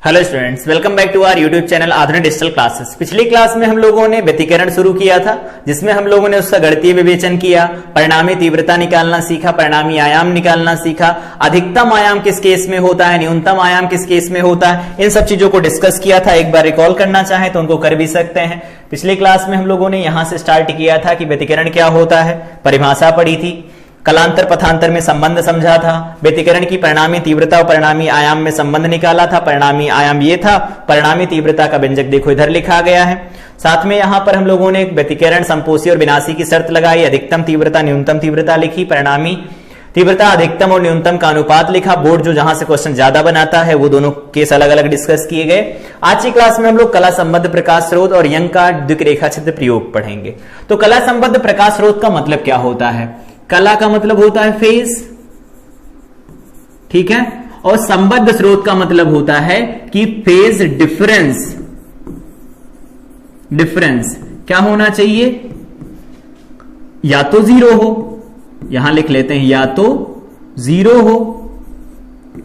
Hello students, welcome back to our YouTube channel Aadhunik digital classes. पिछली class में हम लोगों ने व्यतिकरण शुरू किया था, जिसमें हम लोगों ने उसका गणितीय विवेचन किया, परिणामी तीव्रता निकालना सीखा, परिणामी आयाम निकालना सीखा, अधिकतम आयाम किस केस में होता है, न्यूनतम आयाम किस केस में होता है, इन सब चीजों को डिस्कस किया था। एक बार रिकॉल करना चाहे तो उनको कर भी सकते हैं। पिछली क्लास में हम लोगों ने यहां से स्टार्ट किया था कि व्यतिकरण क्या होता है, परिभाषा पढ़ी थी, कलांतर पथांतर में संबंध समझा था, व्यतिकरण की परिणामी तीव्रता और परिणामी आयाम में संबंध निकाला था। परिणामी आयाम ये था, परिणामी तीव्रता का व्यंजक देखो इधर लिखा गया है। साथ में यहां पर हम लोगों ने व्यतिकरण संपोषी और विनाशी की शर्त लगाई, अधिकतम तीव्रता न्यूनतम तीव्रता लिखी, परिणामी तीव्रता अधिकतम और न्यूनतम का अनुपात लिखा। बोर्ड जो जहां से क्वेश्चन ज्यादा बनाता है वो दोनों केस अलग अलग डिस्कस किए गए। आज की क्लास में हम लोग कला संबद्ध प्रकाश स्रोत और यंग का द्विरेखा छिद्र प्रयोग पढ़ेंगे। तो कला संबद्ध प्रकाश स्रोत का मतलब क्या होता है? कला का मतलब होता है फेज, ठीक है, और संबद्ध स्रोत का मतलब होता है कि फेज डिफरेंस क्या होना चाहिए, या तो जीरो हो, यहां लिख लेते हैं, या तो जीरो हो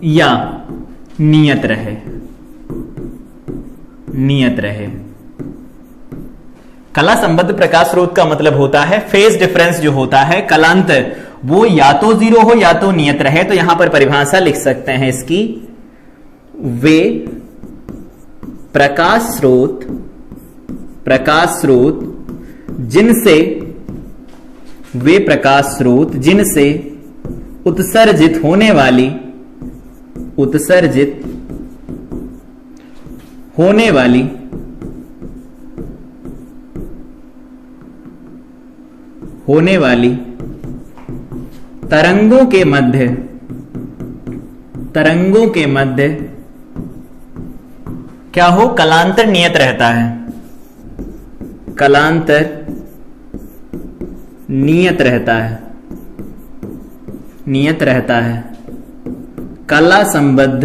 या नियत रहे। कला संबद्ध प्रकाश स्रोत का मतलब होता है फेज डिफरेंस जो होता है कलांतर, वो या तो जीरो हो या तो नियत रहे। तो यहां पर परिभाषा लिख सकते हैं इसकी, वे प्रकाश स्रोत जिनसे उत्सर्जित होने वाली तरंगों के मध्य क्या हो, कलांतर नियत रहता है, कलांतर नियत रहता है। कला संबद्ध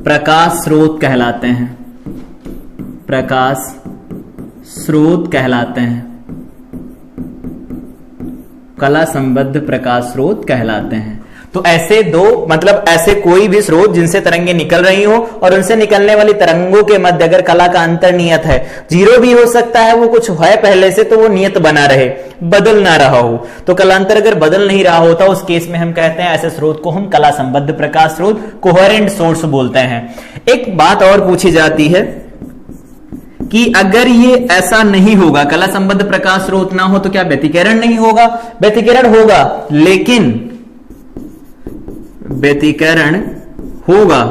प्रकाश स्रोत कहलाते हैं, कला संबद्ध प्रकाश स्रोत कहलाते हैं। तो ऐसे दो मतलब ऐसे कोई भी स्रोत जिनसे तरंगे निकल रही हो और उनसे निकलने वाली तरंगों के मध्य अगर कला का अंतर नियत है, जीरो भी हो सकता है, वो कुछ है पहले से तो वो नियत बना रहे, बदल ना रहा हो। तो कलांतर अगर बदल नहीं रहा होता उस केस में हम कहते हैं ऐसे स्रोत को हम कला संबद्ध प्रकाश स्रोत, कोहेरेंट सोर्स बोलते हैं। एक बात और पूछी जाती है कि अगर ये ऐसा नहीं होगा, कला संबद्ध प्रकाश स्रोत ना हो तो क्या व्यतिकरण नहीं होगा? व्यतिकरण होगा, लेकिन व्यतिकरण होगा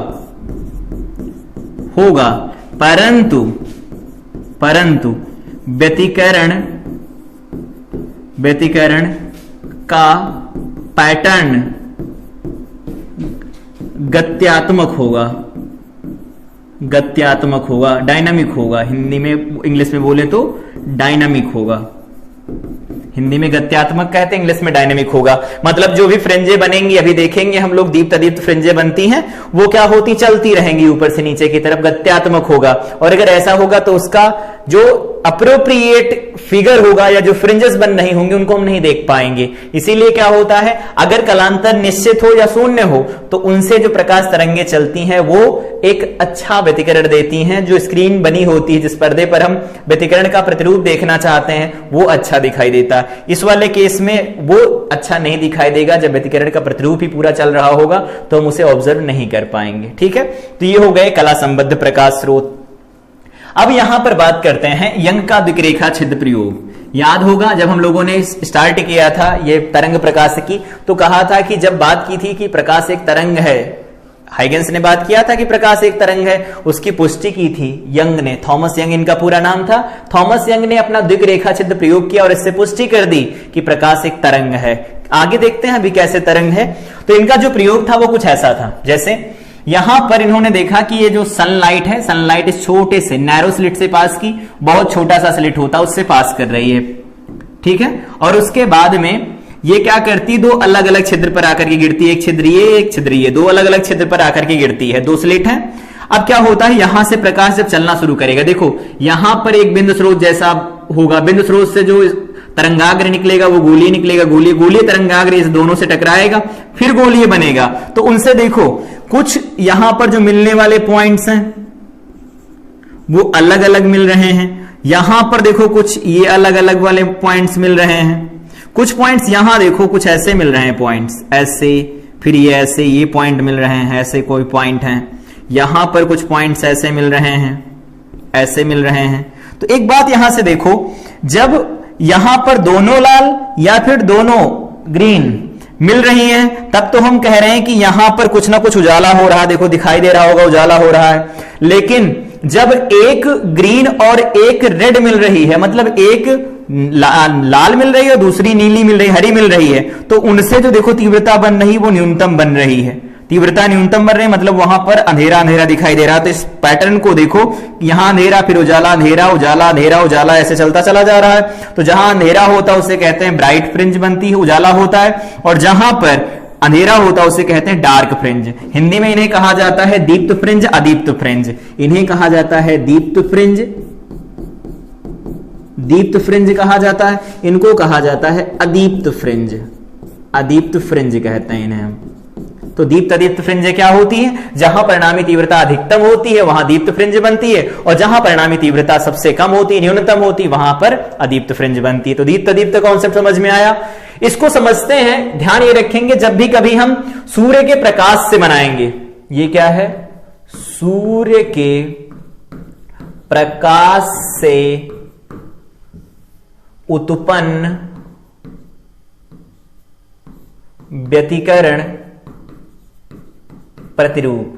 परंतु व्यतिकरण का पैटर्न गत्यात्मक होगा, डायनामिक होगा। हिंदी में, इंग्लिश में बोले तो डायनामिक होगा। हिंदी में गत्यात्मक कहते हैं, इंग्लिश में डायनामिक होगा। मतलब जो भी फ्रिंजें बनेंगी, अभी देखेंगे हम लोग, दीप्त अदीप्त फ्रिंजें बनती हैं, वो क्या होती, चलती रहेंगी ऊपर से नीचे की तरफ, गत्यात्मक होगा। और अगर ऐसा होगा तो उसका जो अप्रोप्रिएट फिगर होगा या जो फ्रिंजेस बन रही होंगी उनको हम नहीं देख पाएंगे। इसीलिए क्या होता है, अगर कलांतर निश्चित हो या शून्य हो तो उनसे जो प्रकाश तरंगे चलती हैं वो एक अच्छा व्यतिकरण देती हैं। जो स्क्रीन बनी होती है, जिस पर्दे पर हम व्यतिकरण का प्रतिरूप देखना चाहते हैं, वो अच्छा दिखाई देता है। इस वाले केस में वो अच्छा नहीं दिखाई देगा, जब व्यतिकरण का प्रतिरूप ही पूरा चल रहा होगा तो हम उसे ऑब्जर्व नहीं कर पाएंगे, ठीक है। तो ये हो गए कला संबद्ध प्रकाश स्रोत। अब यहां पर बात करते हैं यंग का द्विरेखा छिद्र प्रयोग। याद होगा जब हम लोगों ने स्टार्ट किया था ये तरंग प्रकाश की, तो कहा था कि जब बात की थी कि प्रकाश एक तरंग है, हाइगेंस ने बात किया था कि प्रकाश एक तरंग है, उसकी पुष्टि की थी यंग ने, थॉमस यंग इनका पूरा नाम था। थॉमस यंग ने अपना द्विरेखा छिद्र प्रयोग किया और इससे पुष्टि कर दी कि प्रकाश एक तरंग है। आगे देखते हैं अभी कैसे तरंग है। तो इनका जो प्रयोग था वो कुछ ऐसा था, जैसे यहां पर इन्होंने देखा कि ये जो सनलाइट है, सनलाइट इस छोटे से नैरो स्लिट से पास की, बहुत छोटा सा स्लिट होता है उससे पास कर रही है, ठीक है। और उसके बाद में ये क्या करती, दो अलग अलग छिद्र पर आकर के गिरती है, एक छिद्र ये, एक छिद्र ये, दो अलग अलग छिद्र पर आकर के गिरती है, दो स्लिट है। अब क्या होता है, यहां से प्रकाश जब चलना शुरू करेगा, देखो यहां पर एक बिंदु स्रोत जैसा होगा, बिंदु स्रोत से जो तरंगाग्र निकलेगा, वो गोलीय निकलेगा, गोलीय तरंगाग्र इस दोनों से टकराएगा, फिर गोलीय बनेगा। तो उनसे देखो कुछ यहां पर जो मिलने वाले पॉइंट्स हैं वो अलग अलग मिल रहे हैं, यहां पर देखो कुछ ये अलग अलग वाले पॉइंट्स मिल रहे हैं, कुछ पॉइंट्स यहां देखो कुछ ऐसे मिल रहे हैं पॉइंट्स ऐसे, फिर ये ऐसे ये पॉइंट मिल रहे हैं, ऐसे कोई पॉइंट हैं, यहां पर कुछ पॉइंट्स ऐसे मिल रहे हैं, ऐसे मिल रहे हैं। तो एक बात यहां से देखो, जब यहां पर दोनों लाल या फिर दोनों ग्रीन मिल रही हैं तब तो हम कह रहे हैं कि यहां पर कुछ ना कुछ उजाला हो रहा है, देखो दिखाई दे रहा होगा उजाला हो रहा है। लेकिन जब एक ग्रीन और एक रेड मिल रही है, मतलब एक लाल मिल रही है और दूसरी नीली मिल रही है, हरी मिल रही है, तो उनसे जो देखो तीव्रता बन रही है वो न्यूनतम बन रही है, तीव्रता न्यूनतम बन रही है, मतलब वहां पर अंधेरा अंधेरा दिखाई दे रहा है। तो इस पैटर्न को देखो, यहां अंधेरा फिर उजाला, अंधेरा उजाला, अंधेरा उजाला, ऐसे चलता चला जा रहा है। तो जहां अंधेरा होता है उसे कहते हैं ब्राइट फ्रिंज बनती है, उजाला होता है, और जहां पर अंधेरा होता है उसे कहते हैं डार्क फ्रिंज। हिंदी में इन्हें कहा जाता है दीप्त फ्रिंज, अदीप्त फ्रिंज। इन्हें कहा जाता है दीप्त फ्रिंज, दीप्त फ्रिंज कहा जाता है, इनको कहा जाता है अदीप्त फ्रिंज, अदीप्त फ्रिंज कहते हैं इन्हें हम। तो दीप्त अदीप्त फ्रिंज क्या होती है? जहां परिणामी तीव्रता अधिकतम होती है वहां दीप्त फ्रिंज बनती है, और जहां परिणामी तीव्रता सबसे कम होती है, न्यूनतम होती है, वहां पर अदीप्त फ्रिंज बनती है। तो दीप्त अदीप्त कॉन्सेप्ट समझ में आया। इसको समझते हैं, ध्यान ये रखेंगे जब भी कभी हम सूर्य के प्रकाश से बनाएंगे, ये क्या है? सूर्य के प्रकाश से उत्पन्न व्यतिकरण प्रतिरूप,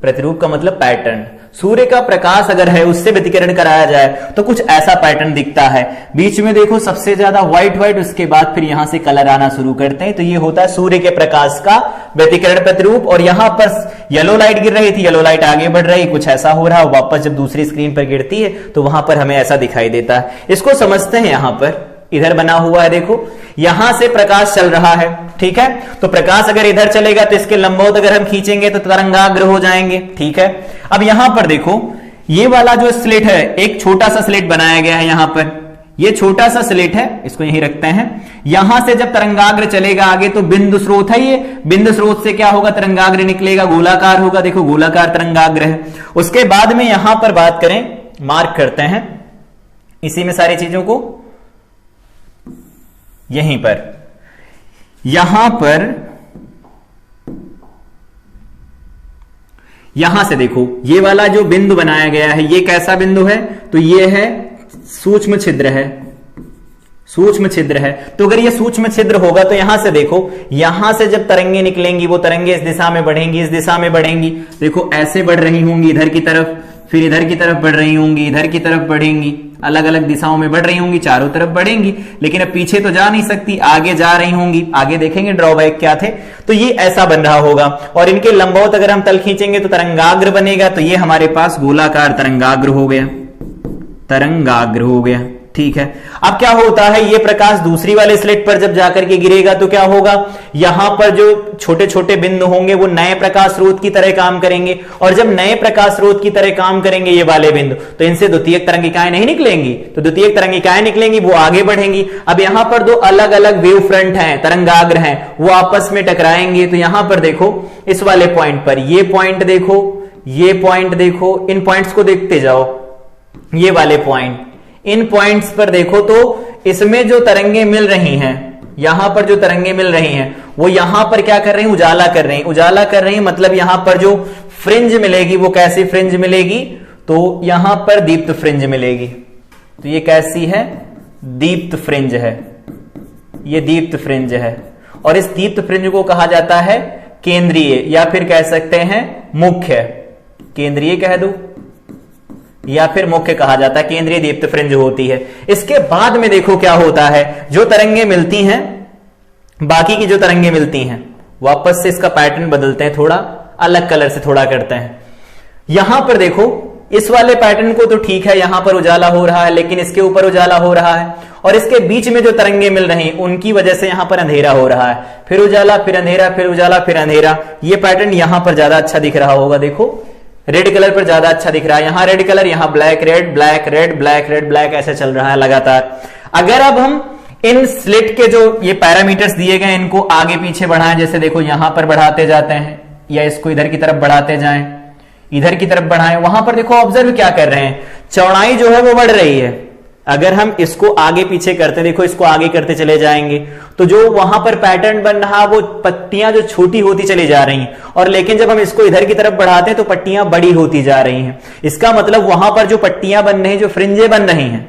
प्रतिरूप का मतलब पैटर्न। सूर्य का प्रकाश अगर है उससे व्यतिकरण कराया जाए तो कुछ ऐसा पैटर्न दिखता है। बीच में देखो सबसे ज्यादा व्हाइट व्हाइट, उसके बाद फिर यहां से कलर आना शुरू करते हैं, तो ये होता है सूर्य के प्रकाश का व्यतिकरण प्रतिरूप। और यहां पर येलो लाइट गिर रही थी, येलो लाइट आगे बढ़ रही, कुछ ऐसा हो रहा है, वापस जब दूसरी स्क्रीन पर गिरती है तो वहां पर हमें ऐसा दिखाई देता है। इसको समझते हैं, यहां पर इधर बना हुआ है, देखो यहां से प्रकाश चल रहा है, ठीक है। तो प्रकाश अगर इधर चलेगा तो इसके लंबवत अगर हम खींचेंगे तो तरंगाग्र हो जाएंगे, ठीक है। अब यहां पर देखो ये वाला जो स्लिट है, एक छोटा सा स्लिट बनाया गया है यहां पर, ये छोटा सा स्लिट है, इसको यहीं रखते हैं। यहां से जब तरंगाग्र चलेगा आगे तो बिंदु स्रोत है, ये बिंदु स्रोत से क्या होगा? तरंगाग्र निकलेगा, गोलाकार होगा, देखो गोलाकार तरंगाग्र है। उसके बाद में यहां पर बात करें, मार्क करते हैं इसी में सारी चीजों को, यहीं पर, यहां पर, यहां से देखो ये वाला जो बिंदु बनाया गया है ये कैसा बिंदु है? तो ये है सूक्ष्म छिद्र है, सूक्ष्म छिद्र है। तो अगर ये सूक्ष्म छिद्र होगा तो यहां से देखो, यहां से जब तरंगे निकलेंगी वो तरंगे इस दिशा में बढ़ेंगी, इस दिशा में बढ़ेंगी, देखो ऐसे बढ़ रही होंगी इधर की तरफ, फिर इधर की तरफ बढ़ रही होंगी, इधर की तरफ बढ़ेंगी, अलग अलग दिशाओं में बढ़ रही होंगी, चारों तरफ बढ़ेंगी, लेकिन अब पीछे तो जा नहीं सकती, आगे जा रही होंगी, आगे देखेंगे ड्रॉबैक क्या थे। तो ये ऐसा बन रहा होगा, और इनके लंबवत अगर हम तल खींचेंगे तो तरंगाग्र बनेगा। तो ये हमारे पास गोलाकार तरंगाग्र हो गया, तरंगाग्र हो गया, ठीक है। अब क्या होता है, ये प्रकाश दूसरी वाले स्लिट पर जब जाकर के गिरेगा तो क्या होगा? यहां पर जो छोटे छोटे बिंदु होंगे वो नए प्रकाश स्रोत की तरह काम करेंगे, और जब नए प्रकाश स्रोत की तरह काम करेंगे ये वाले बिंदु, तो इनसे द्वितीयक तरंगिकाएं नहीं निकलेंगी, तो द्वितीयक तरंगिकाएं निकलेंगी, वो आगे बढ़ेंगी। अब यहां पर दो अलग अलग वेव फ्रंट हैं, तरंगाग्र हैं, वो आपस में टकराएंगे। तो यहां पर देखो इस वाले पॉइंट पर, ये पॉइंट देखो, ये पॉइंट देखो, इन पॉइंट्स को देखते जाओ, ये वाले पॉइंट, इन पॉइंट्स पर देखो तो इसमें जो तरंगे मिल रही हैं, यहां पर जो तरंगे मिल रही हैं वो यहां पर क्या कर रही हैं? उजाला कर रही हैं, उजाला कर रही हैं, मतलब यहां पर जो फ्रिंज मिलेगी वो कैसी फ्रिंज मिलेगी? तो यहां पर दीप्त फ्रिंज मिलेगी। तो ये कैसी है? दीप्त फ्रिंज है, ये दीप्त फ्रिंज है। और इस दीप्त फ्रिंज को कहा जाता है केंद्रीय, या फिर कह सकते हैं मुख्य, केंद्रीय कह दो या फिर मुख्य कहा जाता है, केंद्रीय दीप्त फ्रिंज होती है। इसके बाद में देखो क्या होता है, जो तरंगे मिलती हैं, बाकी की जो तरंगे मिलती हैं, वापस से इसका पैटर्न बदलते हैं, थोड़ा अलग कलर से थोड़ा करते हैं। यहां पर देखो इस वाले पैटर्न को तो ठीक है, यहां पर उजाला हो रहा है, लेकिन इसके ऊपर उजाला हो रहा है, और इसके बीच में जो तरंगे मिल रही हैं उनकी वजह से यहां पर अंधेरा हो रहा है, फिर उजाला, फिर अंधेरा, फिर उजाला, फिर अंधेरा। ये पैटर्न यहां पर ज्यादा अच्छा दिख रहा होगा, देखो रेड कलर पर ज्यादा अच्छा दिख रहा है, यहां रेड कलर, यहां black red black red black red black, ऐसे चल रहा है लगातार। अगर अब हम इन स्लिट के जो ये पैरामीटर्स दिए गए इनको आगे पीछे बढ़ाएं, जैसे देखो यहां पर बढ़ाते जाते हैं या इसको इधर की तरफ बढ़ाते जाएं, इधर की तरफ बढ़ाएं, वहां पर देखो ऑब्जर्व क्या कर रहे हैं, चौड़ाई जो है वो बढ़ रही है। अगर हम इसको आगे पीछे करते, देखो इसको आगे करते चले जाएंगे तो जो वहां पर पैटर्न बन रहा वो पट्टियां जो छोटी होती चली जा रही हैं, और लेकिन जब हम इसको इधर की तरफ बढ़ाते हैं तो पट्टियां बड़ी होती जा रही हैं। इसका मतलब वहां पर जो पट्टियां बन रही, जो फ्रिंजें बन रही हैं,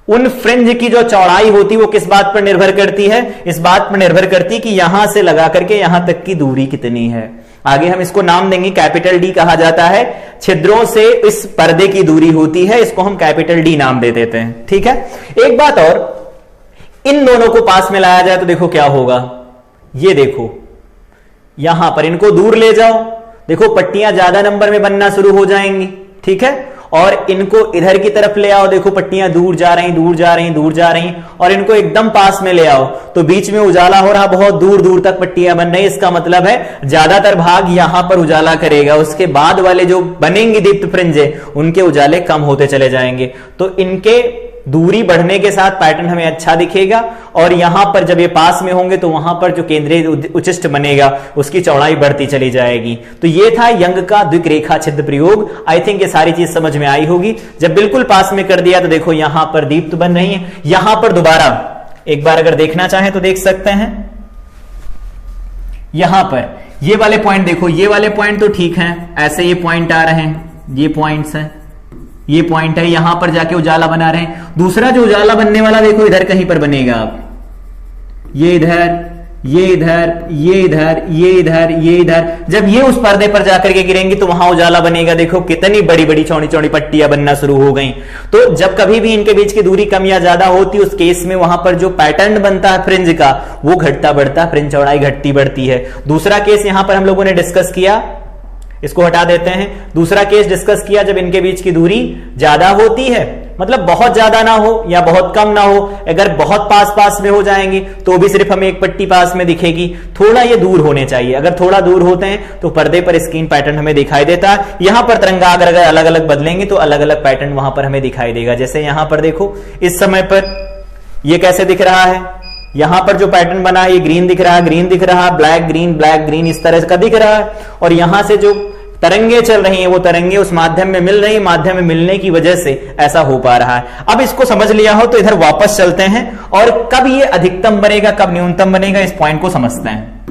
उन फ्रिंज की जो चौड़ाई होती वो किस बात पर निर्भर करती है, इस बात पर निर्भर करती है कि यहां से लगा करके यहां तक की दूरी कितनी है। आगे हम इसको नाम देंगे, कैपिटल डी कहा जाता है, छिद्रों से इस पर्दे की दूरी होती है, इसको हम कैपिटल डी नाम दे देते हैं। ठीक है, एक बात और, इन दोनों को पास में लाया जाए तो देखो क्या होगा, ये देखो यहां पर इनको दूर ले जाओ, देखो पट्टियां ज्यादा नंबर में बनना शुरू हो जाएंगी। ठीक है, और इनको इधर की तरफ ले आओ, देखो पट्टियां दूर जा रही दूर जा रही दूर जा रही, और इनको एकदम पास में ले आओ तो बीच में उजाला हो रहा, बहुत दूर दूर तक पट्टियां बन रही। इसका मतलब है ज्यादातर भाग यहां पर उजाला करेगा, उसके बाद वाले जो बनेंगे दीप्त फ्रिंजे उनके उजाले कम होते चले जाएंगे। तो इनके दूरी बढ़ने के साथ पैटर्न हमें अच्छा दिखेगा, और यहां पर जब ये पास में होंगे तो वहां पर जो केंद्रीय उचिष्ट बनेगा उसकी चौड़ाई बढ़ती चली जाएगी। तो ये था यंग का द्विरेखा छिद्र प्रयोग। आई थिंक ये सारी चीज समझ में आई होगी। जब बिल्कुल पास में कर दिया तो देखो यहां पर दीप्त बन रही है, यहां पर दोबारा एक बार अगर देखना चाहें तो देख सकते हैं, यहां पर ये वाले पॉइंट देखो, ये वाले पॉइंट तो ठीक हैं, ऐसे ये पॉइंट आ रहे हैं, ये पॉइंट्स हैं, ये पॉइंट है, यहां पर जाके उजाला बना रहे हैं। दूसरा जो उजाला बनने वाला देखो इधर कहीं पर बनेगा, आप ये इधर ये इधर ये इधर ये इधर ये इधर, जब ये उस पर्दे पर जाकर के गिरेंगे तो वहां उजाला बनेगा। देखो कितनी बड़ी बड़ी चौड़ी चौड़ी पट्टियां बनना शुरू हो गई। तो जब कभी भी इनके बीच की दूरी कम या ज्यादा होती, उस केस में वहां पर जो पैटर्न बनता है फ्रिंज का वो घटता बढ़ता, फ्रिंज चौड़ाई घटती बढ़ती है। दूसरा केस यहां पर हम लोगों ने डिस्कस किया, इसको हटा देते हैं। दूसरा केस डिस्कस किया जब इनके बीच की दूरी ज्यादा होती है, मतलब बहुत ज्यादा ना हो या बहुत कम ना हो, अगर बहुत पास पास में हो जाएंगी तो भी सिर्फ हमें एक पट्टी पास में दिखेगी, थोड़ा ये दूर होने चाहिए। अगर थोड़ा दूर होते हैं तो पर्दे पर स्क्रीन पैटर्न हमें दिखाई देता है। यहां पर तरंगा अगर अलग अलग बदलेंगे तो अलग अलग पैटर्न वहां पर हमें दिखाई देगा। जैसे यहां पर देखो इस समय पर ये कैसे दिख रहा है, यहां पर जो पैटर्न बना है ये ग्रीन दिख रहा है, ग्रीन दिख रहा है, ब्लैक ग्रीन इस तरह का दिख रहा है। और यहां से जो तरंगे चल रही हैं वो तरंगे उस माध्यम में मिल रही है, माध्यम में मिलने की वजह से ऐसा हो पा रहा है। अब इसको समझ लिया हो तो इधर वापस चलते हैं और कब ये अधिकतम बनेगा कब न्यूनतम बनेगा इस पॉइंट को समझते हैं।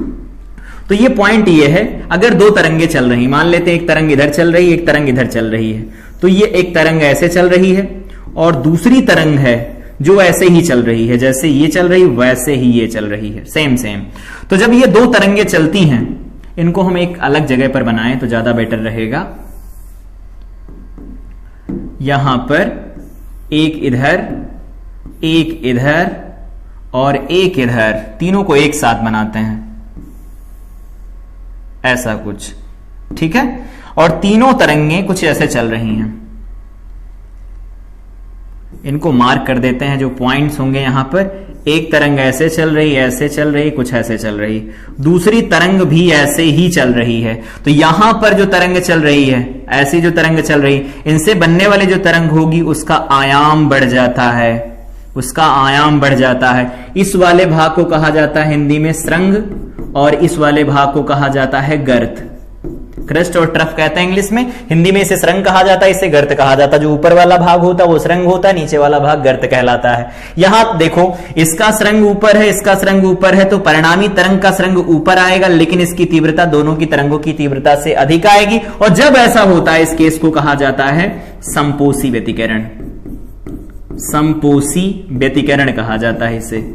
तो ये पॉइंट ये है, अगर दो तरंगे चल रही, मान लेते हैं एक तरंग इधर चल रही है, एक तरंग इधर चल रही है, तो ये एक तरंग ऐसे चल रही है और दूसरी तरंग है जो ऐसे ही चल रही है, जैसे ये चल रही वैसे ही ये चल रही है, सेम। तो जब ये दो तरंगे चलती हैं, इनको हम एक अलग जगह पर बनाएं तो ज्यादा बेटर रहेगा। यहां पर एक इधर और एक इधर, तीनों को एक साथ बनाते हैं, ऐसा कुछ, ठीक है। और तीनों तरंगे कुछ ऐसे चल रही हैं, इनको मार्क कर देते हैं जो पॉइंट्स होंगे यहां पर। एक तरंग ऐसे चल रही, ऐसे चल रही, कुछ ऐसे चल रही, दूसरी तरंग भी ऐसे ही चल रही है। तो यहां पर जो तरंग चल रही है, ऐसी जो तरंग चल रही, इनसे बनने वाली जो तरंग होगी उसका आयाम बढ़ जाता है, उसका आयाम बढ़ जाता है। इस वाले भाग को कहा जाता है हिंदी में श्रृंग और इस वाले भाग को कहा जाता है गर्त। क्रस्ट और ट्रफ कहते हैं इंग्लिश में, हिंदी में इसे श्रृंग कहा जाता है, इसे गर्त कहा जाता है। जो ऊपर वाला भाग होता है वो श्रृंग होता है, नीचे वाला भाग गर्त कहलाता है। यहां देखो इसका श्रृंग ऊपर है, इसका श्रृंग ऊपर है, तो परिणामी तरंग का श्रृंग ऊपर आएगा, लेकिन इसकी तीव्रता दोनों की तरंगों की तीव्रता से अधिक आएगी। और जब ऐसा होता है इस केस को कहा जाता है समपोषी व्यतिकरण, समपोषी व्यतिकरण कहा जाता है इसे।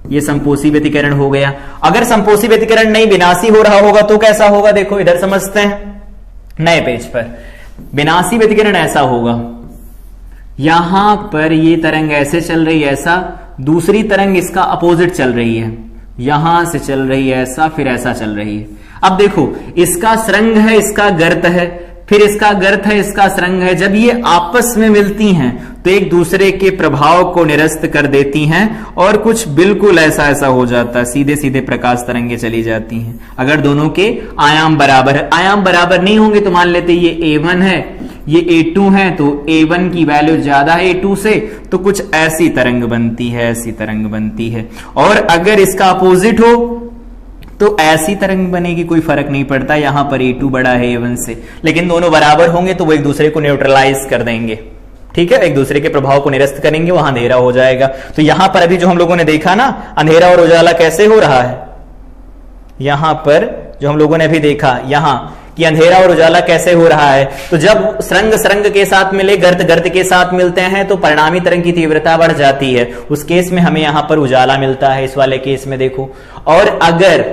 ये समपोषी व्यतिकरण हो गया। अगर समपोषी व्यतिकरण नहीं विनाशी हो रहा होगा तो कैसा होगा, देखो इधर समझते हैं नए पेज पर। विनाशी व्यतिकरण ऐसा होगा, यहां पर ये तरंग ऐसे चल रही है, ऐसा, दूसरी तरंग इसका अपोजिट चल रही है, यहां से चल रही है ऐसा, फिर ऐसा चल रही है। अब देखो इसका श्रृंग है, इसका गर्त है, फिर इसका गर्त है, इसका श्रृंग है। जब ये आपस में मिलती हैं तो तो एक दूसरे के प्रभाव को निरस्त कर देती हैं और कुछ बिल्कुल ऐसा ऐसा हो जाता है, सीधे सीधे प्रकाश तरंगे चली जाती हैं। अगर दोनों के आयाम बराबर है, आयाम बराबर नहीं होंगे तो मान लेते ये A1 है, ये A2 है, तो A1 की वैल्यू ज्यादा है A2 से, तो कुछ ऐसी तरंग बनती है, ऐसी तरंग बनती है। और अगर इसका अपोजिट हो तो ऐसी तरंग बनेगी, कोई फर्क नहीं पड़ता, यहां पर A2 बड़ा है A1 से, लेकिन दोनों बराबर होंगे तो वो एक दूसरे को न्यूट्रलाइज कर देंगे, ठीक है, एक दूसरे के प्रभाव को निरस्त करेंगे, वहां अंधेरा हो जाएगा। तो यहां पर अभी जो हम लोगों ने देखा ना, अंधेरा और उजाला कैसे हो रहा है, यहां पर जो हम लोगों ने अभी देखा यहां कि अंधेरा और उजाला कैसे हो रहा है, तो जब सरंग सरंग के साथ मिले, गर्त गर्त के साथ मिलते हैं तो परिणामी तरंग की तीव्रता बढ़ जाती है। उस केस में हमें यहां पर उजाला मिलता है, इस वाले केस में देखो। और अगर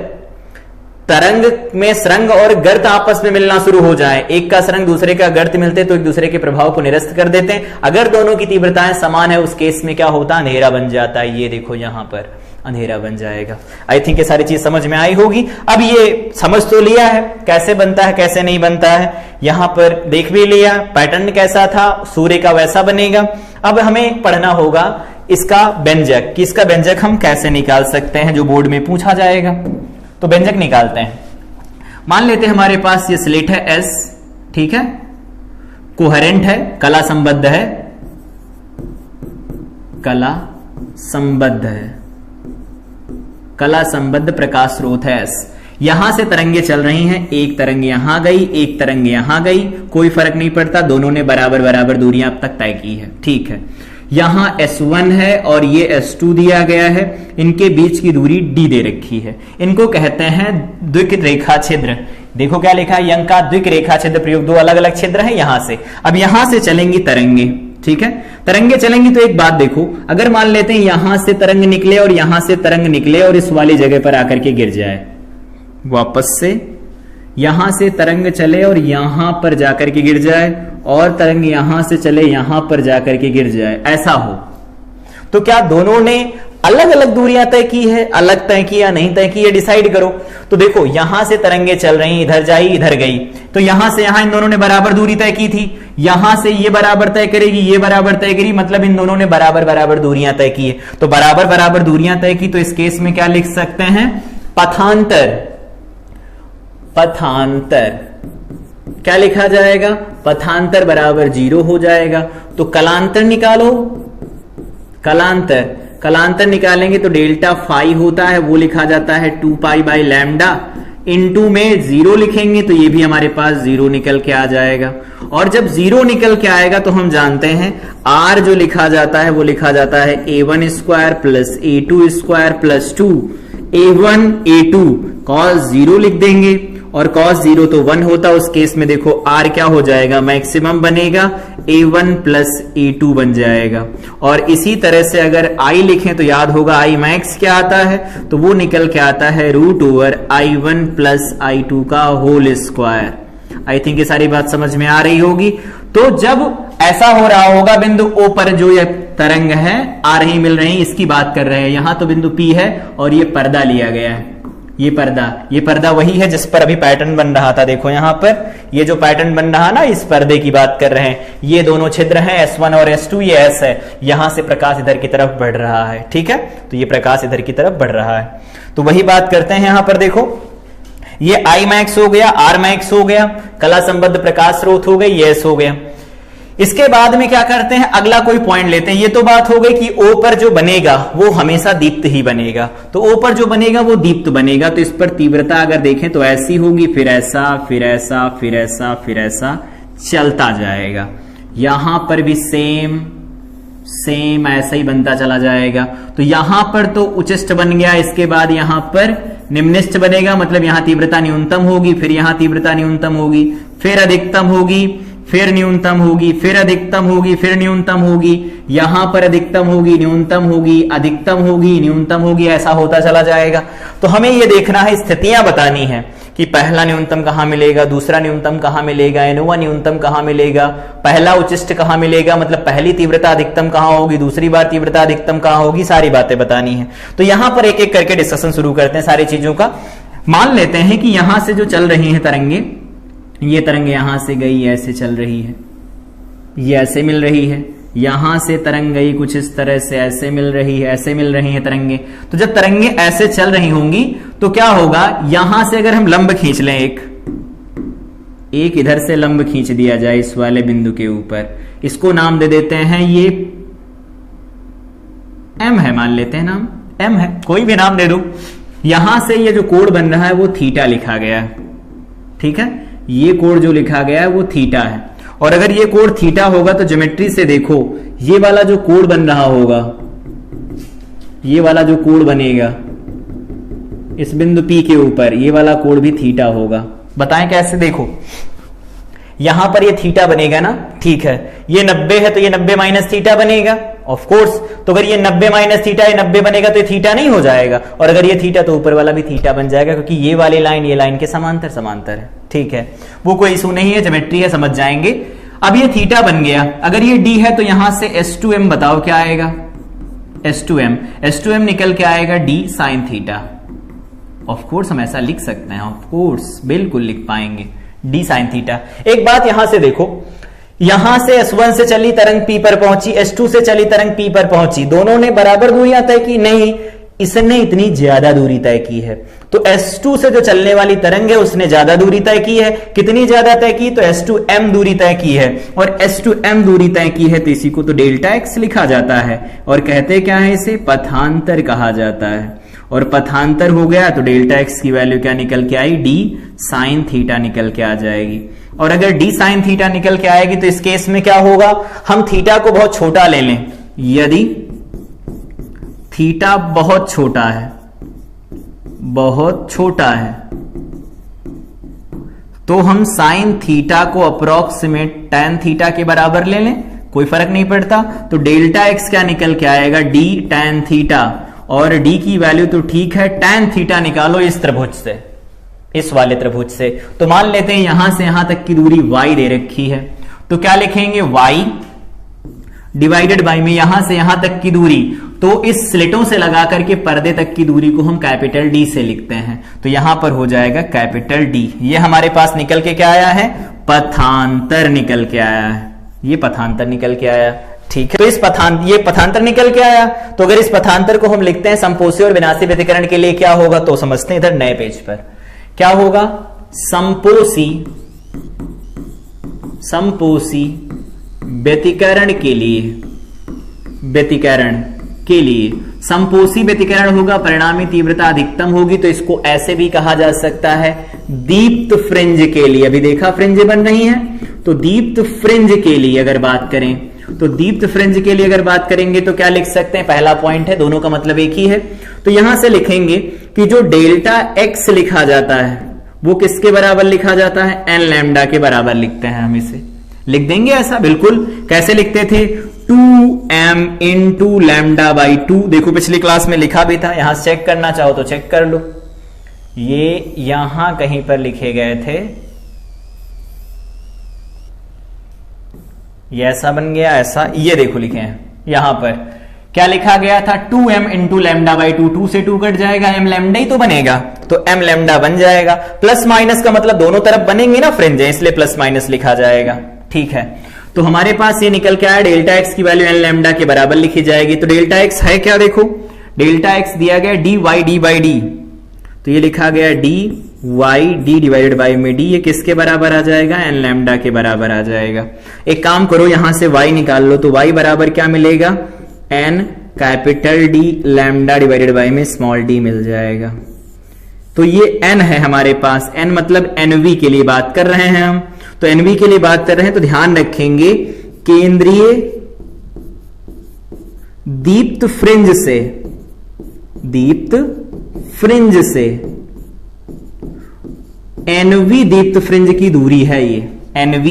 तरंग में सरंग और गर्त आपस में मिलना शुरू हो जाए, एक का सरंग दूसरे का गर्त मिलते तो एक दूसरे के प्रभाव को निरस्त कर देते हैं। अगर दोनों की तीव्रताएं समान है, उस केस में क्या होता है, अंधेरा बन जाता है। ये देखो यहां पर अंधेरा बन जाएगा। आई थिंक ये सारी चीज समझ में आई होगी। अब ये समझ तो लिया है कैसे बनता है कैसे नहीं बनता है, यहां पर देख भी लिया पैटर्न कैसा था, सूर्य का वैसा बनेगा। अब हमें पढ़ना होगा इसका व्यंजक, कि इसका व्यंजक हम कैसे निकाल सकते हैं, जो बोर्ड में पूछा जाएगा। तो व्यंजक निकालते हैं। मान लेते हैं हमारे पास ये स्लेट है S, ठीक है, कोहेरेंट है, कला संबद्ध है, कला संबद्ध है, कला संबद्ध प्रकाश स्रोत है S। यहां से तरंगे चल रही हैं, एक तरंग यहां गई, एक तरंग यहां गई, कोई फर्क नहीं पड़ता, दोनों ने बराबर बराबर दूरियां अब तक तय की है, ठीक है। यहां S1 है और ये S2 दिया गया है, इनके बीच की दूरी D दे रखी है। इनको कहते हैं द्विक रेखा छिद्र। देखो क्या लिखा है, यंग का द्विक रेखा छिद्र प्रयोग, दो अलग अलग छिद्र हैं यहां से। अब यहां से चलेंगी तरंगे, ठीक है, तरंगे चलेंगी तो एक बात देखो, अगर मान लेते हैं यहां से तरंग निकले और यहां से तरंग निकले और इस वाली जगह पर आकर के गिर जाए, वापस से यहां से तरंग चले और यहां पर जाकर के गिर जाए, और तरंग यहां से चले यहां पर जाकर के गिर जाए, ऐसा हो तो क्या दोनों ने अलग अलग दूरियां तय की है, अलग तय की या नहीं तय की, ये डिसाइड करो। तो देखो यहां से तरंगे चल रही, इधर जाई इधर गई, तो यहां से यहां इन दोनों ने बराबर दूरी तय की थी, यहां से ये बराबर तय करेगी, ये बराबर तय करेगी, मतलब इन दोनों ने बराबर बराबर दूरियां तय की है। तो बराबर बराबर दूरियां तय की, तो इस केस में क्या लिख सकते हैं, पथांतर। पथांतर क्या लिखा जाएगा, पथांतर बराबर 0 हो जाएगा। तो कलांतर निकालो, कलांतर, कलांतर निकालेंगे तो डेल्टा फाई होता है, वो लिखा जाता है 2 पाई बाई लैम्डा, इनटू में 0 लिखेंगे तो ये भी हमारे पास 0 निकल के आ जाएगा। और जब 0 निकल के आएगा तो हम जानते हैं R जो लिखा जाता है वो लिखा जाता है A1 square plus A2 square plus 2 A1 A2 cos 0 लिख देंगे, और cos 0 तो 1 होता, उस केस में देखो R क्या हो जाएगा, मैक्सिमम बनेगा, A1 प्लस A2 बन जाएगा। और इसी तरह से अगर I लिखें तो याद होगा I मैक्स क्या आता है, तो वो निकल के आता है √ओवर I1 प्लस I2 का होल स्क्वायर। आई थिंक ये सारी बात समझ में आ रही होगी। तो जब ऐसा हो रहा होगा, बिंदु O पर जो ये तरंग है आ रही मिल रही, इसकी बात कर रहे हैं, यहां तो बिंदु P है और ये पर्दा लिया गया है, ये पर्दा वही है जिस पर अभी पैटर्न बन रहा था। देखो यहां पर ये जो पैटर्न बन रहा ना, इस पर्दे की बात कर रहे हैं। ये दोनों छिद्र हैं S1 और S2, ये S है, यहां से प्रकाश इधर की तरफ बढ़ रहा है, ठीक है, तो ये प्रकाश इधर की तरफ बढ़ रहा है। तो वही बात करते हैं यहां पर, देखो ये I मैक्स हो गया, R मैक्स हो गया, कला संबद्ध प्रकाश स्रोत हो गई, ये S हो गया। इसके बाद में क्या करते हैं, अगला कोई पॉइंट लेते हैं। ये तो बात हो गई कि O पर जो बनेगा वो हमेशा दीप्त ही बनेगा, तो O पर जो बनेगा वो दीप्त बनेगा। तो इस पर तीव्रता अगर देखें तो ऐसी होगी, फिर ऐसा, फिर ऐसा, फिर ऐसा, फिर ऐसा चलता जाएगा। यहां पर भी सेम ऐसा ही बनता चला जाएगा। तो यहां पर तो उच्चिष्ट बन गया, इसके बाद यहां पर निम्निष्ट बनेगा, मतलब यहां तीव्रता न्यूनतम होगी, फिर यहां तीव्रता न्यूनतम होगी, फिर अधिकतम होगी, फिर न्यूनतम होगी, फिर अधिकतम होगी, फिर न्यूनतम होगी, यहां पर अधिकतम होगी, न्यूनतम होगी, अधिकतम होगी, न्यूनतम होगी, ऐसा होता चला जाएगा। तो हमें यह देखना है, स्थितियां बतानी है कि पहला न्यूनतम कहां मिलेगा, दूसरा न्यूनतम कहां मिलेगा, एनोवा न्यूनतम कहां मिलेगा, पहला उच्चिष्ट कहां मिलेगा, मतलब पहली तीव्रता अधिकतम कहां होगी, दूसरी बार तीव्रता अधिकतम कहां होगी, सारी बातें बतानी है। तो यहां पर एक एक करके डिस्कशन शुरू करते हैं सारी चीजों का। मान लेते हैं कि यहां से जो चल रही है तरंगे, ये तरंग यहां से गई, ऐसे चल रही है, ये ऐसे मिल रही है, यहां से तरंग गई कुछ इस तरह से, ऐसे मिल रही है, ऐसे मिल रही है तरंगे। तो जब तरंगे ऐसे चल रही होंगी तो क्या होगा, यहां से अगर हम लंब खींच लें, एक इधर से लंब खींच दिया जाए इस वाले बिंदु के ऊपर, इसको नाम दे देते हैं, ये एम है, मान लेते हैं नाम एम है, कोई भी नाम दे दो। यहां से ये जो कोण बन रहा है वो थीटा लिखा गया है, ठीक है, ये कोण जो लिखा गया है वो थीटा है। और अगर ये कोण थीटा होगा तो ज्योमेट्री से देखो, ये वाला जो कोण बन रहा होगा, ये वाला जो कोण बनेगा इस बिंदु P के ऊपर, ये वाला कोण भी थीटा होगा। बताएं कैसे, देखो यहां पर ये थीटा बनेगा ना, ठीक है, ये 90 है तो ये 90 माइनस थीटा बनेगा, ऑफ कोर्स। तो अगर ये 90 माइनस थीटा, ये 90 बनेगा तो ये थीटा नहीं हो जाएगा, और अगर ये थीटा तो ऊपर वाला भी थीटा बन जाएगा, क्योंकि ये वाली लाइन ये लाइन के समांतर समांतर है, ठीक है, वो कोई इशू नहीं है, ज्योमेट्री है, समझ जाएंगे। अब ये थीटा बन गया, अगर ये D है तो यहां से S2M बताओ क्या आएगा, S2M निकल के आएगा D sine theta. Of course हम ऐसा लिख सकते हैं, ऑफ कोर्स बिल्कुल लिख पाएंगे, D साइन थीटा। एक बात यहां से देखो, यहां से S1 से चली तरंग P पर पहुंची, S2 से चली तरंग P पर पहुंची, दोनों ने बराबर दूरियां तय की, नहीं, इसने इतनी ज्यादा दूरी तय की है। तो S2 से जो चलने वाली तरंग है उसने ज्यादा दूरी तय की है, कितनी ज्यादा तय की, तो S2M दूरी तय की है, और S2M दूरी तय की है तो इसी को तो डेल्टा x लिखा जाता है, और कहते क्या है, इसे पथांतर कहा जाता है। और पथांतर हो गया तो डेल्टा x की वैल्यू क्या निकल के आई, D साइन थीटा निकल के आ जाएगी। और अगर D साइन थीटा निकल के आएगी तो इस केस में क्या होगा, हम थीटा को बहुत छोटा ले लें, यदि थीटा बहुत छोटा है, बहुत छोटा है, तो हम साइन थीटा को अप्रोक्सीमेट टैन थीटा के बराबर ले लें, कोई फर्क नहीं पड़ता। तो डेल्टा एक्स क्या निकल के आएगा, D टैन थीटा, और D की वैल्यू तो ठीक है, टैन थीटा निकालो इस त्रिभुज से, इस वाले त्रिभुज से। तो मान लेते हैं यहां से यहां तक की दूरी y दे रखी है, तो क्या लिखेंगे, y डिवाइडेड बाई में यहां से यहां तक की दूरी, तो इस स्लिटों से लगा करके पर्दे तक की दूरी को हम कैपिटल D से लिखते हैं, तो यहां पर हो जाएगा कैपिटल D। ये हमारे पास निकल के क्या आया है, पथांतर निकल के आया है, ये पथांतर निकल के आया, ठीक है। तो ये पथांतर निकल के आया, तो अगर इस पथांतर को हम लिखते हैं समपोषी और विनाशी व्यतिकरण के लिए क्या होगा, तो समझते हैं इधर नए पेज पर क्या होगा, समपोषी व्यतिकरण के लिए समपोषी व्यतिकरण होगा, परिणामी तीव्रता अधिकतम होगी, तो इसको ऐसे भी कहा जा सकता है दीप्त फ्रिंज के लिए। अभी देखा फ्रिंज बन रही है, तो दीप्त फ्रिंज के लिए अगर बात करें, तो दीप्त फ्रिंज के लिए अगर बात करेंगे तो क्या लिख सकते हैं, पहला पॉइंट है, दोनों का मतलब एक ही है, तो यहां से लिखेंगे कि जो डेल्टा एक्स लिखा जाता है वो किसके बराबर लिखा जाता है, एन लैम्डा के बराबर लिखते हैं, हम इसे लिख देंगे ऐसा, बिल्कुल। कैसे लिखते थे, 2m इंटू लैम्डा बाई 2, देखो पिछली क्लास में लिखा भी था, यहां से चेक करना चाहो तो चेक कर लो, ये यहां कहीं पर लिखे गए थे, ये ऐसा बन गया, ऐसा, ये देखो लिखे हैं, यहां पर क्या लिखा गया था, 2m इंटू लैम्डा बाई 2, 2 से 2 कट जाएगा, m लैम्डा ही तो बनेगा, तो m लैम्डा बन जाएगा। प्लस माइनस का मतलब दोनों तरफ बनेंगे ना फ्रिंज, इसलिए प्लस माइनस लिखा जाएगा, ठीक है। तो हमारे पास ये निकल के आया, डेल्टा एक्स की वैल्यू n लैम्डा के बराबर लिखी जाएगी। तो डेल्टा एक्स है क्या, देखो डेल्टा एक्स दिया गया dy d बाई डी, तो ये लिखा गया dy d डिवाइडेड बाई में d, ये किसके बराबर आ जाएगा, n लैम्डा के बराबर आ जाएगा। एक काम करो, यहां से y निकाल लो, तो y बराबर क्या मिलेगा, n capital D lambda divided by में स्मॉल d मिल जाएगा। तो ये n है हमारे पास, n मतलब nv के लिए बात कर रहे हैं हम, तो nv के लिए बात कर रहे हैं, तो ध्यान रखेंगे केंद्रीय दीप्त फ्रिंज से nv दीप्त फ्रिंज की दूरी है, ये nv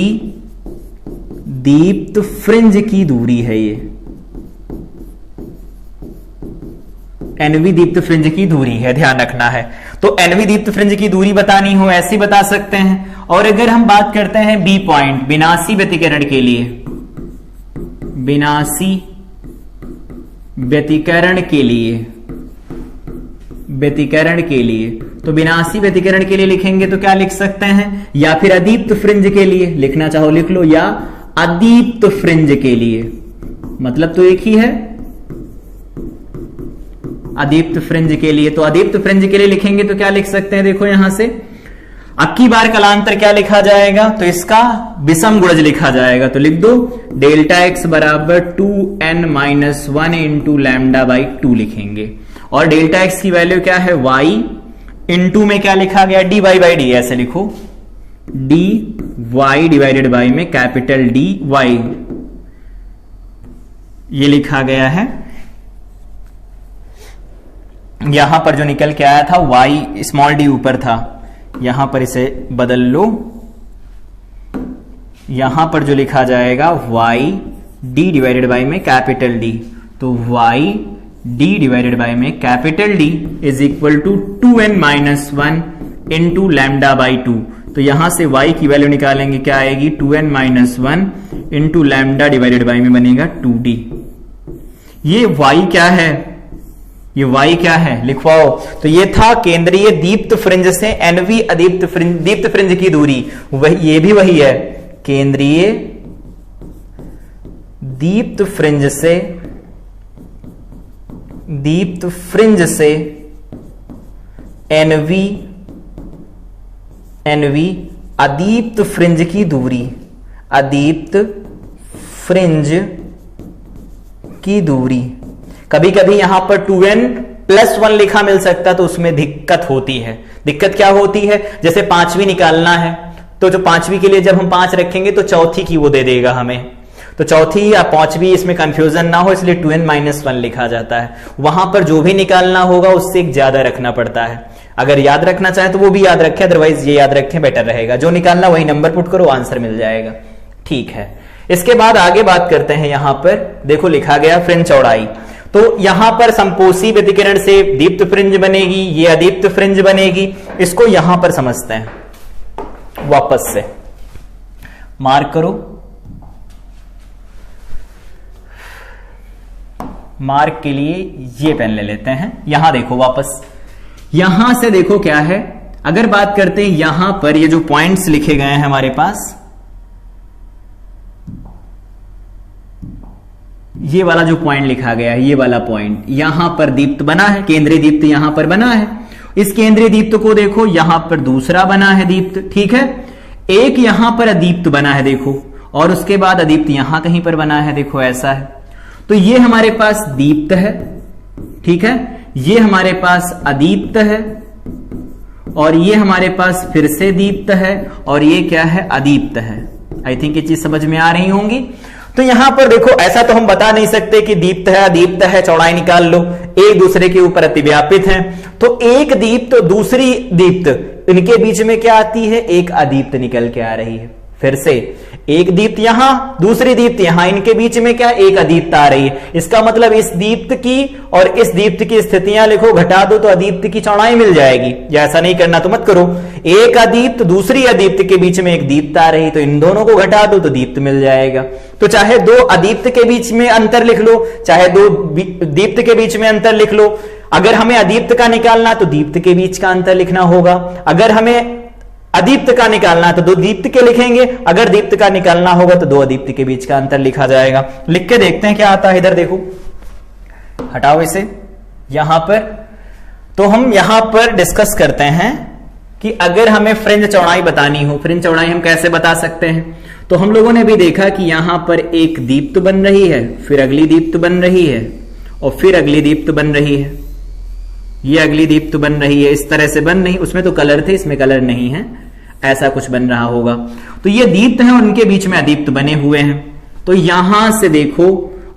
दीप्त फ्रिंज की दूरी है, ये nv दीप्त फ्रिंज की दूरी है, ध्यान रखना है। तो nv दीप्त फ्रिंज की दूरी बतानी हो ऐसी बता सकते हैं। और अगर हम बात करते हैं बी पॉइंट, विनाशी व्यतिकरण के लिए, विनाशी व्यतिकरण के लिए, तो विनाशी व्यतिकरण के लिए लिखेंगे तो क्या लिख सकते हैं, या फिर अदीप्त फ्रिंज के लिए लिखना चाहो लिख लो, या अदीप्त फ्रिंज के लिए, मतलब तो एक ही है अदीप्त फ्रिंज के लिए। तो अदीप्त फ्रिंज के लिए लिखेंगे तो क्या लिख सकते हैं, देखो यहां से अब की बार कलांतर क्या लिखा जाएगा, तो इसका विषम गुणज लिखा जाएगा। तो लिख दो डेल्टा एक्स बराबर 2n-1 इंटू लैम्डा बाई 2 लिखेंगे। और डेल्टा एक्स की वैल्यू क्या है, y इंटू में क्या लिखा गया, dy बाई डी, ऐसे लिखो dy डिवाइडेड बाई में कैपिटल dy ये लिखा गया है। यहां पर जो निकल के आया था y स्मॉल डी ऊपर था, यहां पर इसे बदल लो, यहां पर जो लिखा जाएगा y d डिवाइडेड बाई में कैपिटल D, तो y d डिवाइडेड बाई में capital D is equal to 2n-1 into lambda by 2। तो यहां से y की वैल्यू निकालेंगे, क्या आएगी 2n-1 into lambda divided by में बनेगा 2d। ये y क्या है, ये y क्या है लिखवाओ। तो ये था केंद्रीय दीप्त फ्रिंज से एनवी अदीप्त फ्रिंज, दीप्त फ्रिंज की दूरी, वही ये भी वही है, केंद्रीय दीप्त फ्रिंज से एनवी अदीप्त फ्रिंज की दूरी, अदीप्त फ्रिंज की दूरी। कभी कभी यहां पर 2n+1 लिखा मिल सकता है तो उसमें दिक्कत होती है। दिक्कत क्या होती है, जैसे पांचवी निकालना है तो जो पांचवी के लिए जब हम 5 रखेंगे तो चौथी की वो दे देगा हमें, तो चौथी या पांचवी इसमें कंफ्यूजन ना हो इसलिए 2n-1 लिखा जाता है। वहां पर जो भी निकालना होगा उससे एक ज्यादा रखना पड़ता है। अगर याद रखना चाहे तो वो भी याद रखें, अदरवाइज ये याद रखें बेटर रहेगा। जो निकालना वही नंबर पुट करो, आंसर मिल जाएगा। ठीक है, इसके बाद आगे बात करते हैं। यहां पर देखो लिखा गया फ्रिंज चौड़ाई, तो यहां पर संपोषी व्यतिकरण से दीप्त फ्रिंज बनेगी, ये अदीप्त फ्रिंज बनेगी। इसको यहां पर समझते हैं, वापस से मार्क करो, मार्क के लिए ये पेन ले लेते हैं। यहां देखो वापस, यहां से देखो क्या है, अगर बात करते हैं यहां पर ये जो पॉइंट्स लिखे गए हैं हमारे पास, ये वाला जो पॉइंट लिखा गया है, ये वाला पॉइंट, यहां पर दीप्त बना है, केंद्रीय दीप्त यहां पर बना है। इस केंद्रीय दीप्त को देखो, यहां पर दूसरा बना है दीप्त, ठीक है। एक यहां पर अदीप्त बना है देखो, और उसके बाद अदीप्त यहां कहीं पर बना है, देखो ऐसा है। तो ये हमारे पास दीप्त है, ठीक है, ये हमारे पास अदीप्त है, और ये हमारे पास फिर से दीप्त है, और ये क्या है, अदीप्त है। आई थिंक ये चीज समझ में आ रही होंगी। तो यहां पर देखो, ऐसा तो हम बता नहीं सकते कि दीप्त है अदीप्त है, चौड़ाई निकाल लो, एक दूसरे के ऊपर अतिव्यापित हैं। तो एक दीप्त तो दूसरी दीप्त, इनके बीच में क्या आती है, एक अदीप्त निकल के आ रही है। फिर से एक दीप्त यहां, दूसरी दीप्त यहां, इनके बीच में क्या, एक अदीप्त आ रही है। इसका मतलब इस दीप्त की और इस दीप्त की स्थितियां लिखो, घटा दो तो अदीप्त की चौड़ाई मिल जाएगी। या ऐसा नहीं करना तो मत करो, एक अदीप्त दूसरी अदीप्त के बीच में एक दीप्त आ रही, तो इन दोनों को घटा दो तो दीप्त मिल जाएगा। तो चाहे दो अदीप्त के बीच में अंतर लिख लो, चाहे दो दीप्त के बीच में अंतर लिख लो। अगर हमें अदीप्त का निकालना तो दीप्त के बीच का अंतर लिखना होगा, अगर हमें अदीप्त का निकालना है तो दो दीप्त के लिखेंगे, अगर दीप्त का निकालना होगा तो दो अदीप्त के बीच का अंतर लिखा जाएगा। लिख के देखते हैं क्या आता है। इधर देखो, हटाओ इसे यहां पर। तो हम यहां पर डिस्कस करते हैं कि अगर हमें फ्रिंज चौड़ाई बतानी हो, फ्रिंज चौड़ाई हम कैसे बता सकते हैं। तो हम लोगों ने भी देखा कि यहां पर एक दीप्त बन रही है, फिर अगली दीप्त बन रही है, और फिर अगली दीप्त बन रही है, ये अगली दीप्त बन रही है, इस तरह से बन रही। उसमें तो कलर थे, इसमें कलर नहीं है, ऐसा कुछ बन रहा होगा। तो ये दीप्त हैं और उनके बीच में अदीप्त बने हुए हैं। तो यहां से देखो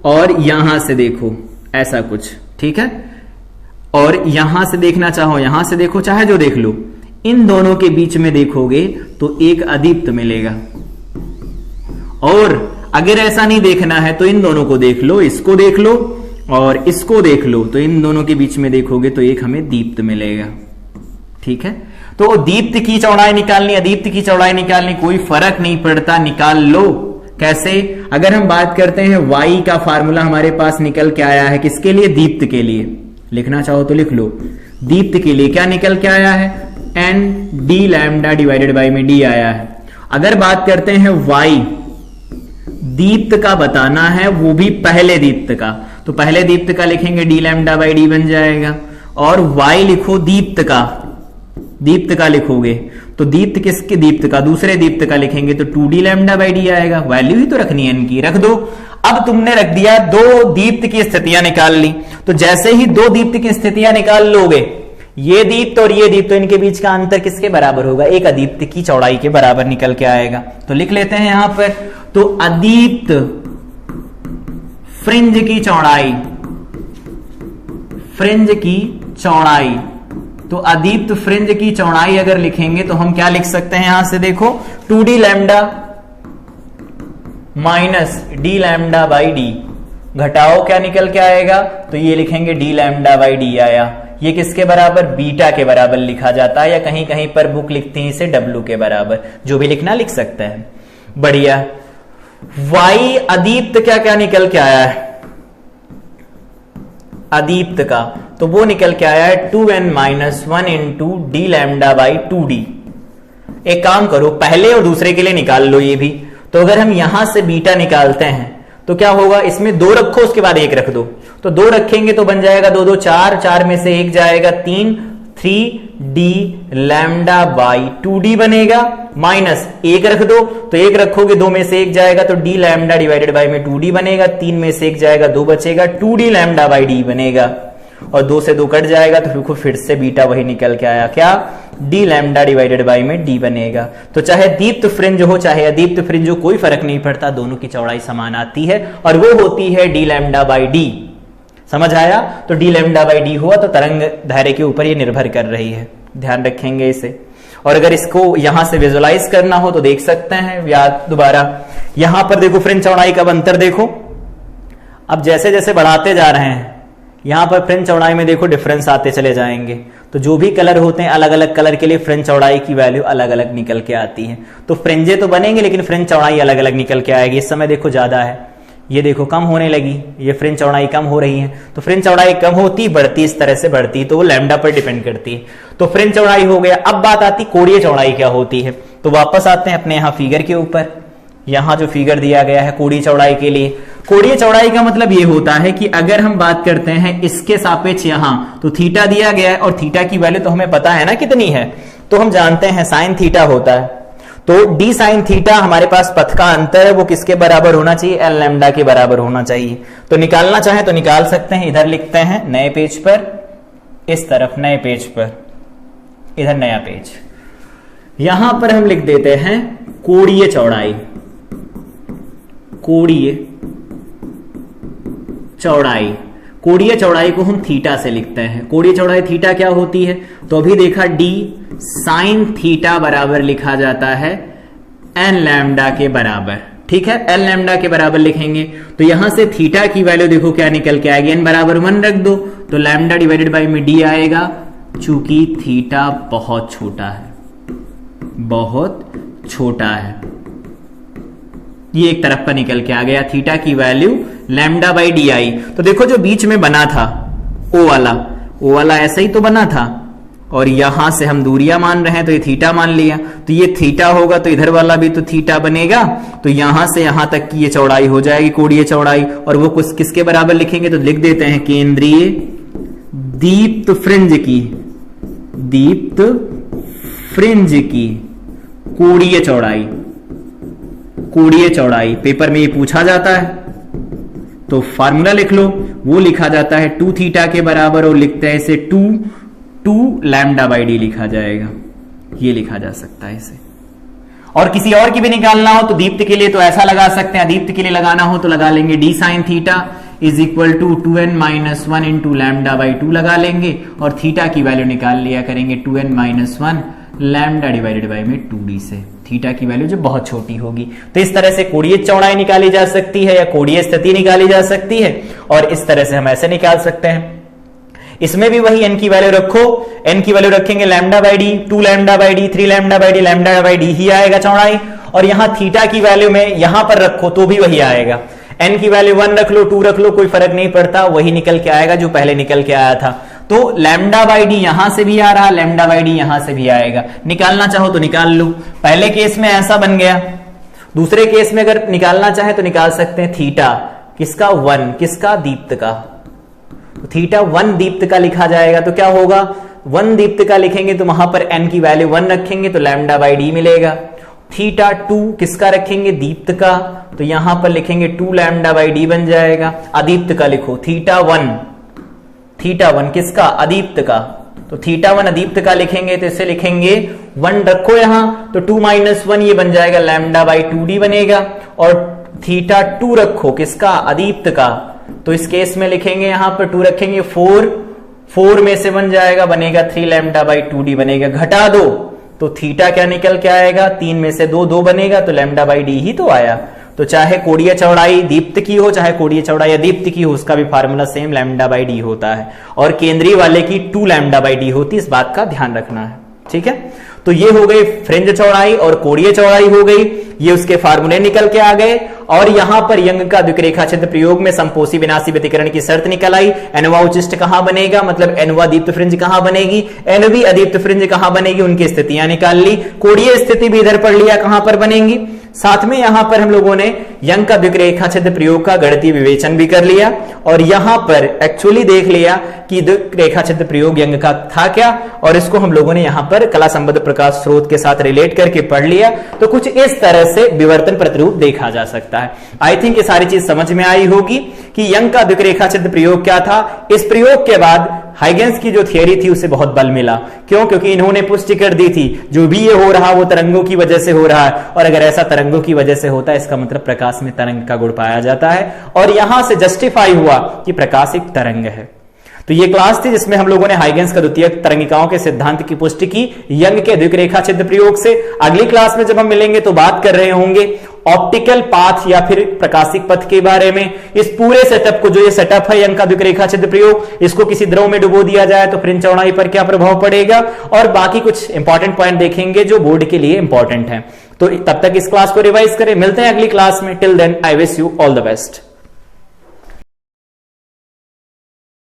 और यहां से देखो, ऐसा कुछ, ठीक है। और यहां से देखना चाहो, यहां से देखो, चाहे जो देख लो, इन दोनों के बीच में देखोगे तो एक अदीप्त मिलेगा। और अगर ऐसा नहीं देखना है तो इन दोनों को देख लो, इसको देख लो और इसको देख लो, तो इन दोनों के बीच में देखोगे तो एक हमें दीप्त मिलेगा, ठीक है। तो दीप्त की चौड़ाई निकालनी, अदीप्त की चौड़ाई निकालनी, कोई फर्क नहीं पड़ता, निकाल लो। कैसे, अगर हम बात करते हैं y का फार्मूला हमारे पास निकल के आया है, किसके लिए, दीप्त के लिए। लिखना चाहो तो लिख लो, दीप्त के लिए क्या निकल के आया है, n d lambda divided by में d आया है। अगर बात करते हैं y दीप्त का बताना है, वो भी पहले दीप्त का। तो पहले दीप्त का लिखेंगे डी लैम्डा बाई डी बन जाएगा, और y लिखो दीप्त का, दीप्त का लिखोगे तो दीप्त किसके, दीप्त का, दूसरे दीप्त का लिखेंगे तो 2d लैम्डा बाई डी आएगा। वैल्यू ही तो रखनी है इनकी, रख दो। अब तुमने रख दिया, दो दीप्त की स्थितियां निकाल ली। तो जैसे ही दो दीप्त की स्थितियां निकाल लोगे, ये दीप्त और ये दीप्त, तो इनके बीच का अंतर किसके बराबर होगा, एक अदीप्त की चौड़ाई के बराबर निकल के आएगा। तो लिख लेते हैं यहां पर, तो अदीप्त फ्रिंज की चौड़ाई, फ्रिंज की चौड़ाई, तो अदीप्त फ्रिंज की चौड़ाई अगर लिखेंगे तो हम क्या लिख सकते हैं, यहां से देखो 2d lambda minus D lambda by D, घटाओ क्या निकल के आएगा, तो ये लिखेंगे डी लैम्डा बाई डी आया। ये किसके बराबर, बीटा के बराबर लिखा जाता है, या कहीं कहीं पर बुक लिखती है इसे डब्ल्यू के बराबर, जो भी लिखना लिख सकते हैं। बढ़िया। वाई अदीप्त क्या क्या निकल के आया है, अदीप्त का, तो वो निकल के आया है 2n minus 1 into D lambda by 2d। एक काम करो, पहले और दूसरे के लिए निकाल लो ये भी। तो अगर हम यहां से बीटा निकालते हैं तो क्या होगा, इसमें 2 रखो उसके बाद 1 रख दो, तो 2 रखेंगे तो बन जाएगा 2 2 4, 4 में से 1 जाएगा 3, 3d लैम्डा बाई 2d बनेगा, माइनस 1 रख दो, तो 1 रखोगे 2 में से 1 जाएगा तो d लैम्डा डिवाइडेड बाई में 2d बनेगा, 3 में से 1 जाएगा 2 बचेगा, 2d लैम्डा बाई d बनेगा, और 2 से 2 कट जाएगा तो फिर से बीटा वही निकल के आया, क्या, d लैम्डा डिवाइडेड बाई में d बनेगा। तो चाहे दीप्त फ्रिंज हो चाहे अदीप्त फ्रिंज हो, कोई फर्क नहीं पड़ता, दोनों की चौड़ाई समान आती है, और वो होती है d लैम्डा बाई d। समझ आया, तो d लैम्डा बाई d हुआ तो तरंग दायरे के ऊपर ये निर्भर कर रही है, ध्यान रखेंगे इसे। और अगर इसको यहां से विजुअलाइज करना हो तो देख सकते हैं, याद दोबारा, यहां पर देखो फ्रिंज चौड़ाई का अंतर देखो, अब जैसे जैसे बढ़ाते जा रहे हैं यहां पर फ्रिंज चौड़ाई में देखो डिफरेंस आते चले जाएंगे, तो जो भी कलर होते हैं अलग अलग कलर के लिए फ्रिंज चौड़ाई की वैल्यू अलग अलग निकल के आती है। तो फ्रिंजे तो बनेंगे लेकिन फ्रिंज चौड़ाई अलग अलग निकल के आएगी। इस समय देखो ज्यादा है, ये देखो कम होने लगी, ये फ्रिंज चौड़ाई कम हो रही है, तो फ्रिंज चौड़ाई कम होती बढ़ती, इस तरह से बढ़ती, तो वो लैम्डा पर डिपेंड करती है। तो फ्रिंज चौड़ाई हो गया। अब बात आती कोणीय चौड़ाई क्या होती है, तो वापस आते हैं अपने यहाँ फिगर के ऊपर। यहां जो फिगर दिया गया है कोणीय चौड़ाई के लिए, कोणीय चौड़ाई का मतलब ये होता है कि अगर हम बात करते हैं इसके सापेक्ष यहां, तो थीटा दिया गया है और थीटा की वैल्यू तो हमें पता है ना कितनी है, तो हम जानते हैं साइन थीटा होता है, तो डी साइन थीटा हमारे पास पथ का अंतर है, वो किसके बराबर होना चाहिए, एल लैम्डा के बराबर होना चाहिए। तो निकालना चाहे तो निकाल सकते हैं, इधर लिखते हैं नए पेज पर, इस तरफ नए पेज पर, इधर नया पेज, यहां पर हम लिख देते हैं कोणीय चौड़ाई, कोणीय चौड़ाई, कोणीय चौड़ाई को हम थीटा से लिखते हैं। कोणीय चौड़ाई थीटा क्या होती है, तो अभी देखा डी साइन थीटा बराबर लिखा जाता है एन लैम्डा के बराबर, ठीक है, एन लैम्डा के बराबर लिखेंगे, तो यहां से थीटा की वैल्यू देखो क्या निकल के आएगी, एन बराबर 1 रख दो तो लैम्डा डिवाइडेड बाई में डी आएगा, चूंकि थीटा बहुत छोटा है, बहुत छोटा है, ये एक तरफ पर निकल के आ गया, थीटा की value lambda by D I. तो देखो जो बीच में बना था ओ वाला ऐसा ही तो बना था, और यहां से हम दूरियां मान रहे हैं तो ये थीटा मान लिया, तो ये थीटा होगा तो इधर वाला भी तो थीटा बनेगा, तो यहां से यहां तक की ये चौड़ाई हो जाएगी कोणीय चौड़ाई, और वो कुछ किसके बराबर लिखेंगे, तो लिख देते हैं केंद्रीय दीप्त फ्रिंज की, दीप्त फ्रिंज की कोणीय चौड़ाई, कोणीय चौड़ाई पेपर में ये पूछा जाता है, तो फार्मूला लिख लो, वो लिखा जाता है 2 थीटा के बराबर, और लिखते हैं इसे 2 लैम्डा बाई डी लिखा जाएगा, ये लिखा जा सकता है इसे। और किसी और की भी निकालना हो तो दीप्त के लिए तो ऐसा लगा सकते हैं, दीप्त के लिए लगाना हो तो लगा लेंगे d sine theta is equal to 2n minus 1 into lambda by 2 लगा लेंगे, और थीटा की वैल्यू निकाल लिया करेंगे 2n minus 1 lambda divided by में 2d से, थीटा की वैल्यू जो बहुत छोटी होगी। तो इस तरह से कोणीय चौड़ाई निकाली जा सकती है या कोणीय स्थिति निकाली जा सकती है, और इस तरह से हम ऐसे निकाल सकते हैं। इसमें भी वही n की वैल्यू रखो, n की वैल्यू रखेंगे lambda by d, 2 lambda by d, 3 lambda by d, lambda by d ही आएगा चौड़ाई, और यहां थीटा की वैल्यू में यहां पर रखो तो भी वही आएगा, n की वैल्यू 1 रख लो 2 रख लो कोई फर्क नहीं पड़ता, वही निकल के आएगा जो पहले निकल के आया था। तो लैम्डा बाई डी यहां से भी आ रहा, लैम्डा बाई डी यहां से भी आएगा, निकालना चाहो तो निकाल लो। पहले केस में ऐसा बन गया, दूसरे केस में अगर निकालना चाहे तो निकाल सकते हैं थीटा किसका 1, किसका दीप्त का, तो थीटा 1 दीप्त का लिखा जाएगा। तो क्या होगा 1 दीप्त का लिखेंगे तो वहां पर n की वैल्यू 1 रखेंगे तो लैम्डा बाई डी मिलेगा। थीटा 2 किसका रखेंगे दीप्त का, तो यहां पर लिखेंगे 2 लैम्डा बाई डी बन जाएगा। अदीप्त का लिखो थीटा 1 किसका अदीप्त का, तो थीटा 1 अदीप्त का लिखेंगे तो इसे लिखेंगे 1 रखो यहां तो 2 - 1 ये बन जाएगा लैम्डा बाई 2d बनेगा। और थीटा 2 रखो किसका अदीप्त का, तो इस केस में लिखेंगे यहां पर 2 रखेंगे 4 में से बन जाएगा बनेगा 3 लैम्डा बाई 2d बनेगा। घटा दो तो थीटा क्या निकल के आएगा 3 में से 2 बनेगा तो लैम्डा बाई डी ही तो आया। तो चाहे कोणीय चौड़ाई दीप्त की हो चाहे कोणीय चौड़ाई अदीप्त की हो उसका भी formula same lambda by D होता है और केंद्रीय वाले की 2 लैम्डा बाई डी होती है, इस बात का ध्यान रखना है। ठीक है, तो ये हो गई फ्रिंज चौड़ाई और कोणीय चौड़ाई हो गई, ये उसके फार्मूले निकल के आ गए। और यहां पर यंग का द्विरेखा छिद्र प्रयोग में संपोषी विनाशी व्यतिकरण की शर्त निकल आई। एनवा उचिष्ट कहां बनेगा, मतलब एनवा दीप्त फ्रिंज कहां बनेगी, एनवी अदीप्त फ्रिंज कहां बनेगी, उनकी स्थितियां निकाल ली। कोणीय स्थिति भी इधर पढ़ लिया कहां पर बनेंगी। साथ में यहां पर हम लोगों ने यंग का द्विरेखा छिद्र प्रयोग का गणितीय विवेचन भी कर लिया और यहां पर एक्चुअली देख लिया कि द्विरेखा छिद्र प्रयोग यंग का था क्या, और इसको हम लोगों ने यहां पर कला संबद्ध प्रकाश स्रोत के साथ रिलेट करके पढ़ लिया। तो कुछ इस तरह से विवर्तन प्रतिरूप देखा जा सकता है। आई थिंक ये सारी चीज समझ में आई होगी कि यंग का द्विरेखा छिद्र प्रयोग क्या था। इस प्रयोग के बाद हाइगेंस की जो थियरी थी उसे बहुत बल मिला। क्यों? क्योंकि इन्होंने पुष्टि कर दी थी जो भी ये हो रहा वो तरंगों की वजह से हो रहा है, और अगर ऐसा तरंगों की वजह से होता है इसका मतलब प्रकाश में तरंग का गुण पाया जाता है, और यहां से जस्टिफाई हुआ कि प्रकाश एक तरंग है। तो ये क्लास थी जिसमें हम लोगों ने हाइगेंस का द्वितीयक तरंगिकाओं के सिद्धांत की पुष्टि की यंग के द्विरेखा छिद्र प्रयोग से। अगली क्लास में जब हम मिलेंगे तो बात कर रहे होंगे ऑप्टिकल पाथ या फिर प्रकाशिक पथ के बारे में। इस पूरे सेटअप को, जो ये सेटअप है यंग का द्विरेखा छिद्र प्रयोग, इसको किसी द्रव में डुबो दिया जाए तो फ्रिंज चौड़ाई पर क्या प्रभाव पड़ेगा, और बाकी कुछ इंपॉर्टेंट पॉइंट देखेंगे जो बोर्ड के लिए इंपॉर्टेंट है। तो तब तक इस क्लास को रिवाइज करें। मिलते हैं अगली क्लास में। Till then I wish you all the best.